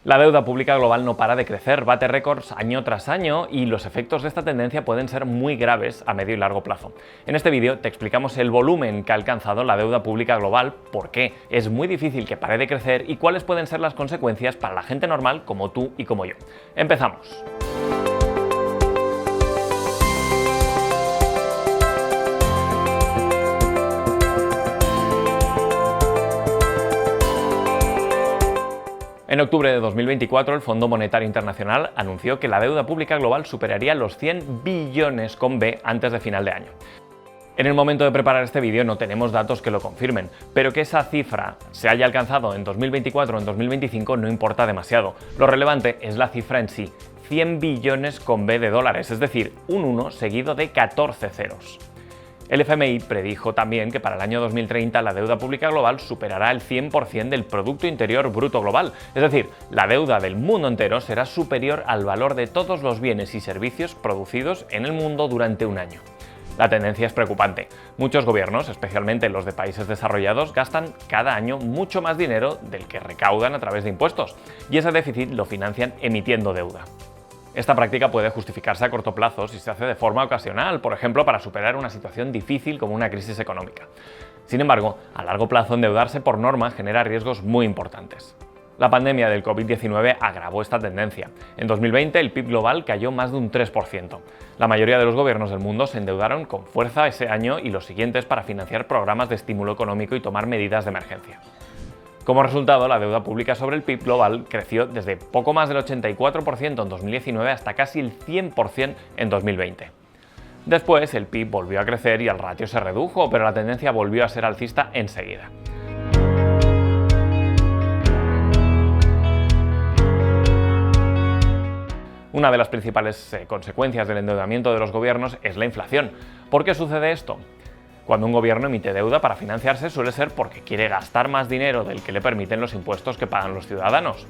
La deuda pública global no para de crecer, bate récords año tras año y los efectos de esta tendencia pueden ser muy graves a medio y largo plazo. En este vídeo te explicamos el volumen que ha alcanzado la deuda pública global, por qué es muy difícil que pare de crecer y cuáles pueden ser las consecuencias para la gente normal como tú y como yo. ¡Empezamos! En octubre de 2024, el Fondo Monetario Internacional anunció que la deuda pública global superaría los 100 billones con B antes de final de año. En el momento de preparar este vídeo no tenemos datos que lo confirmen, pero que esa cifra se haya alcanzado en 2024 o en 2025 no importa demasiado. Lo relevante es la cifra en sí, 100 billones con B de dólares, es decir, un 1 seguido de 14 ceros. El FMI predijo también que para el año 2030 la deuda pública global superará el 100% del Producto Interior Bruto global, es decir, la deuda del mundo entero será superior al valor de todos los bienes y servicios producidos en el mundo durante un año. La tendencia es preocupante. Muchos gobiernos, especialmente los de países desarrollados, gastan cada año mucho más dinero del que recaudan a través de impuestos, y ese déficit lo financian emitiendo deuda. Esta práctica puede justificarse a corto plazo si se hace de forma ocasional, por ejemplo, para superar una situación difícil como una crisis económica. Sin embargo, a largo plazo endeudarse por norma genera riesgos muy importantes. La pandemia del COVID-19 agravó esta tendencia. En 2020 el PIB global cayó más de un 3%. La mayoría de los gobiernos del mundo se endeudaron con fuerza ese año y los siguientes para financiar programas de estímulo económico y tomar medidas de emergencia. Como resultado, la deuda pública sobre el PIB global creció desde poco más del 84% en 2019 hasta casi el 100% en 2020. Después, el PIB volvió a crecer y el ratio se redujo, pero la tendencia volvió a ser alcista enseguida. Una de las principales consecuencias del endeudamiento de los gobiernos es la inflación. ¿Por qué sucede esto? Cuando un gobierno emite deuda para financiarse suele ser porque quiere gastar más dinero del que le permiten los impuestos que pagan los ciudadanos.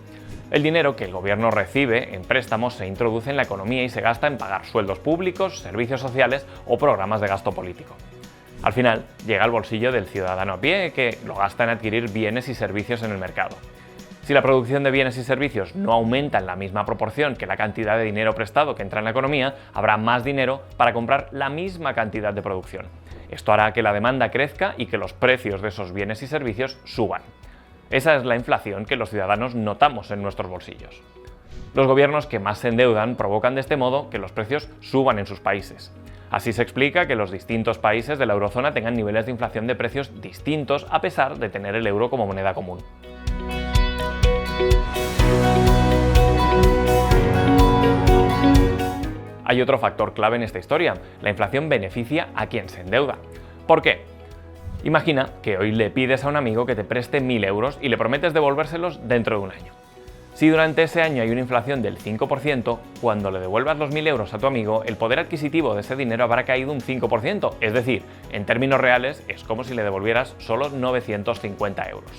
El dinero que el gobierno recibe en préstamos se introduce en la economía y se gasta en pagar sueldos públicos, servicios sociales o programas de gasto político. Al final, llega al bolsillo del ciudadano a pie, que lo gasta en adquirir bienes y servicios en el mercado. Si la producción de bienes y servicios no aumenta en la misma proporción que la cantidad de dinero prestado que entra en la economía, habrá más dinero para comprar la misma cantidad de producción. Esto hará que la demanda crezca y que los precios de esos bienes y servicios suban. Esa es la inflación que los ciudadanos notamos en nuestros bolsillos. Los gobiernos que más se endeudan provocan de este modo que los precios suban en sus países. Así se explica que los distintos países de la eurozona tengan niveles de inflación de precios distintos a pesar de tener el euro como moneda común. Hay otro factor clave en esta historia. La inflación beneficia a quien se endeuda. ¿Por qué? Imagina que hoy le pides a un amigo que te preste 1.000 euros y le prometes devolvérselos dentro de un año. Si durante ese año hay una inflación del 5%, cuando le devuelvas los 1.000 euros a tu amigo, el poder adquisitivo de ese dinero habrá caído un 5%. Es decir, en términos reales, es como si le devolvieras solo 950 euros.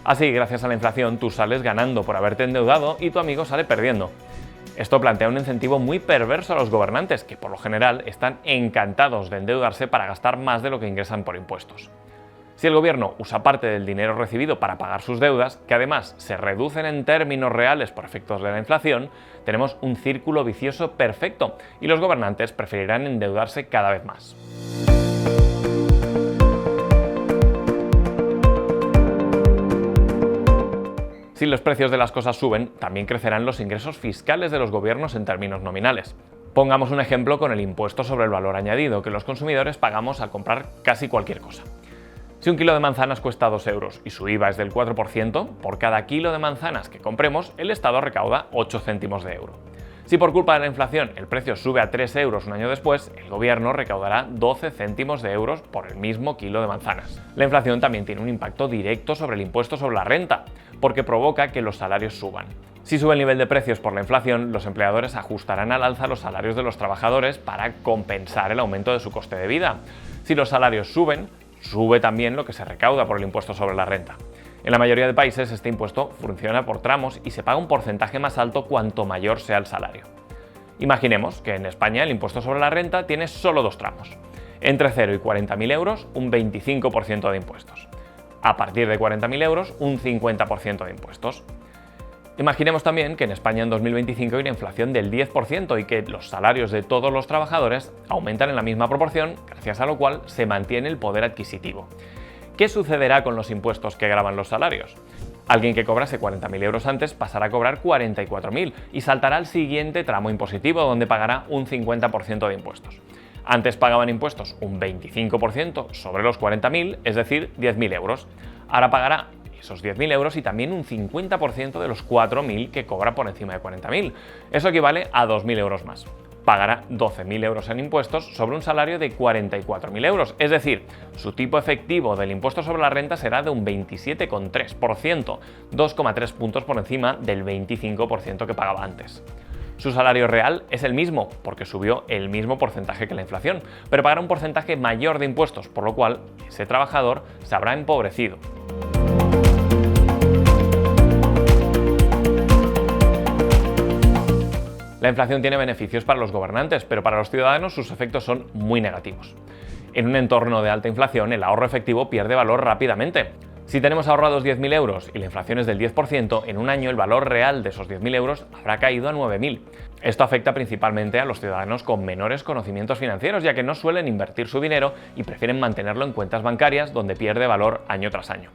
Así, gracias a la inflación, tú sales ganando por haberte endeudado y tu amigo sale perdiendo. Esto plantea un incentivo muy perverso a los gobernantes, que por lo general están encantados de endeudarse para gastar más de lo que ingresan por impuestos. Si el gobierno usa parte del dinero recibido para pagar sus deudas, que además se reducen en términos reales por efectos de la inflación, tenemos un círculo vicioso perfecto y los gobernantes preferirán endeudarse cada vez más. Si los precios de las cosas suben, también crecerán los ingresos fiscales de los gobiernos en términos nominales. Pongamos un ejemplo con el impuesto sobre el valor añadido que los consumidores pagamos al comprar casi cualquier cosa. Si un kilo de manzanas cuesta 2 euros y su IVA es del 4%, por cada kilo de manzanas que compremos, el Estado recauda 8 céntimos de euro. Si por culpa de la inflación el precio sube a 3 euros un año después, el gobierno recaudará 12 céntimos de euros por el mismo kilo de manzanas. La inflación también tiene un impacto directo sobre el impuesto sobre la renta, porque provoca que los salarios suban. Si sube el nivel de precios por la inflación, los empleadores ajustarán al alza los salarios de los trabajadores para compensar el aumento de su coste de vida. Si los salarios suben, sube también lo que se recauda por el impuesto sobre la renta. En la mayoría de países este impuesto funciona por tramos y se paga un porcentaje más alto cuanto mayor sea el salario. Imaginemos que en España el impuesto sobre la renta tiene solo 2 tramos. Entre 0 y 40.000 euros, un 25% de impuestos. A partir de 40.000 euros, un 50% de impuestos. Imaginemos también que en España en 2025 hay una inflación del 10% y que los salarios de todos los trabajadores aumentan en la misma proporción, gracias a lo cual se mantiene el poder adquisitivo. ¿Qué sucederá con los impuestos que gravan los salarios? Alguien que cobrase 40.000 euros antes pasará a cobrar 44.000 y saltará al siguiente tramo impositivo, donde pagará un 50% de impuestos. Antes pagaban impuestos un 25% sobre los 40.000, es decir, 10.000 euros. Ahora pagará esos 10.000 euros y también un 50% de los 4.000 que cobra por encima de 40.000. Eso equivale a 2.000 euros más. Pagará 12.000 euros en impuestos sobre un salario de 44.000 euros, es decir, su tipo efectivo del impuesto sobre la renta será de un 27,3%, 2,3 puntos por encima del 25% que pagaba antes. Su salario real es el mismo, porque subió el mismo porcentaje que la inflación, pero pagará un porcentaje mayor de impuestos, por lo cual ese trabajador se habrá empobrecido. La inflación tiene beneficios para los gobernantes, pero para los ciudadanos sus efectos son muy negativos. En un entorno de alta inflación, el ahorro efectivo pierde valor rápidamente. Si tenemos ahorrados 10.000 euros y la inflación es del 10%, en un año el valor real de esos 10.000 euros habrá caído a 9.000. Esto afecta principalmente a los ciudadanos con menores conocimientos financieros, ya que no suelen invertir su dinero y prefieren mantenerlo en cuentas bancarias, donde pierde valor año tras año.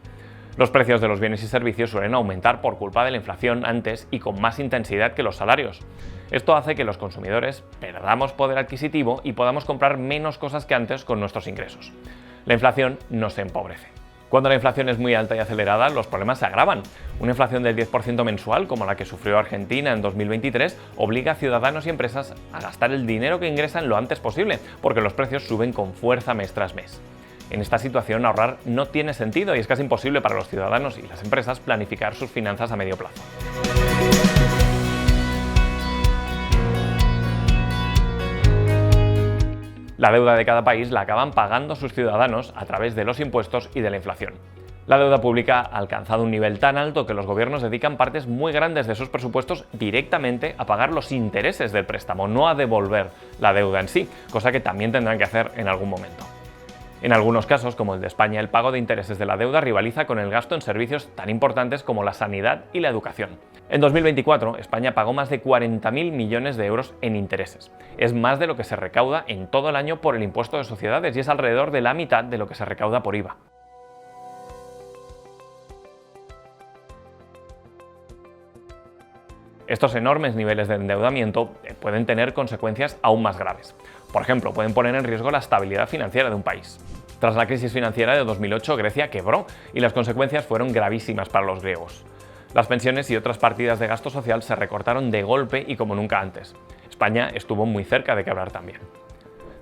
Los precios de los bienes y servicios suelen aumentar por culpa de la inflación antes y con más intensidad que los salarios. Esto hace que los consumidores perdamos poder adquisitivo y podamos comprar menos cosas que antes con nuestros ingresos. La inflación nos empobrece. Cuando la inflación es muy alta y acelerada, los problemas se agravan. Una inflación del 10% mensual, como la que sufrió Argentina en 2023, obliga a ciudadanos y empresas a gastar el dinero que ingresan lo antes posible, porque los precios suben con fuerza mes tras mes. En esta situación ahorrar no tiene sentido y es casi imposible para los ciudadanos y las empresas planificar sus finanzas a medio plazo. La deuda de cada país la acaban pagando sus ciudadanos a través de los impuestos y de la inflación. La deuda pública ha alcanzado un nivel tan alto que los gobiernos dedican partes muy grandes de sus presupuestos directamente a pagar los intereses del préstamo, no a devolver la deuda en sí, cosa que también tendrán que hacer en algún momento. En algunos casos, como el de España, el pago de intereses de la deuda rivaliza con el gasto en servicios tan importantes como la sanidad y la educación. En 2024, España pagó más de 40.000 millones de euros en intereses. Es más de lo que se recauda en todo el año por el impuesto de sociedades y es alrededor de la mitad de lo que se recauda por IVA. Estos enormes niveles de endeudamiento pueden tener consecuencias aún más graves. Por ejemplo, pueden poner en riesgo la estabilidad financiera de un país. Tras la crisis financiera de 2008, Grecia quebró y las consecuencias fueron gravísimas para los griegos. Las pensiones y otras partidas de gasto social se recortaron de golpe y como nunca antes. España estuvo muy cerca de quebrar también.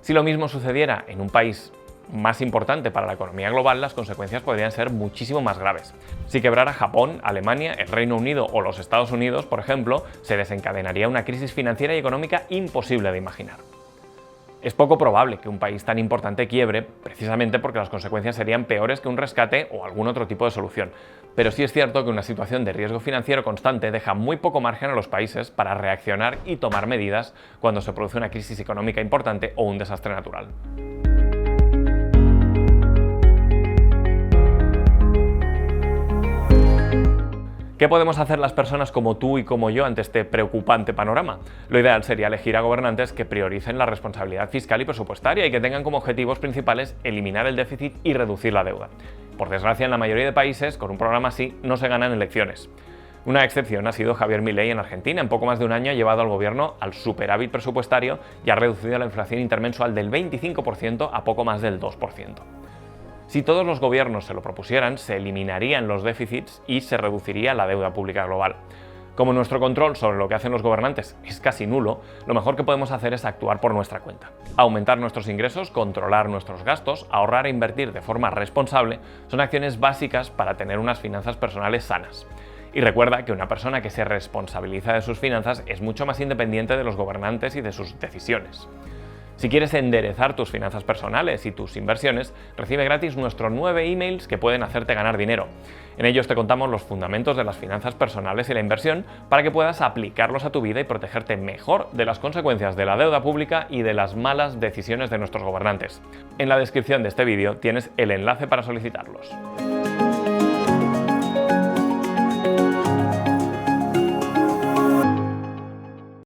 Si lo mismo sucediera en un país más importante para la economía global, las consecuencias podrían ser muchísimo más graves. Si quebrara Japón, Alemania, el Reino Unido o los Estados Unidos, por ejemplo, se desencadenaría una crisis financiera y económica imposible de imaginar. Es poco probable que un país tan importante quiebre, precisamente porque las consecuencias serían peores que un rescate o algún otro tipo de solución. Pero sí es cierto que una situación de riesgo financiero constante deja muy poco margen a los países para reaccionar y tomar medidas cuando se produce una crisis económica importante o un desastre natural. ¿Qué podemos hacer las personas como tú y como yo ante este preocupante panorama? Lo ideal sería elegir a gobernantes que prioricen la responsabilidad fiscal y presupuestaria y que tengan como objetivos principales eliminar el déficit y reducir la deuda. Por desgracia, en la mayoría de países, con un programa así, no se ganan elecciones. Una excepción ha sido Javier Milei en Argentina. En poco más de un año ha llevado al gobierno al superávit presupuestario y ha reducido la inflación intermensual del 25% a poco más del 2%. Si todos los gobiernos se lo propusieran, se eliminarían los déficits y se reduciría la deuda pública global. Como nuestro control sobre lo que hacen los gobernantes es casi nulo, lo mejor que podemos hacer es actuar por nuestra cuenta. Aumentar nuestros ingresos, controlar nuestros gastos, ahorrar e invertir de forma responsable son acciones básicas para tener unas finanzas personales sanas. Y recuerda que una persona que se responsabiliza de sus finanzas es mucho más independiente de los gobernantes y de sus decisiones. Si quieres enderezar tus finanzas personales y tus inversiones, recibe gratis nuestros 9 emails que pueden hacerte ganar dinero. En ellos te contamos los fundamentos de las finanzas personales y la inversión para que puedas aplicarlos a tu vida y protegerte mejor de las consecuencias de la deuda pública y de las malas decisiones de nuestros gobernantes. En la descripción de este vídeo tienes el enlace para solicitarlos.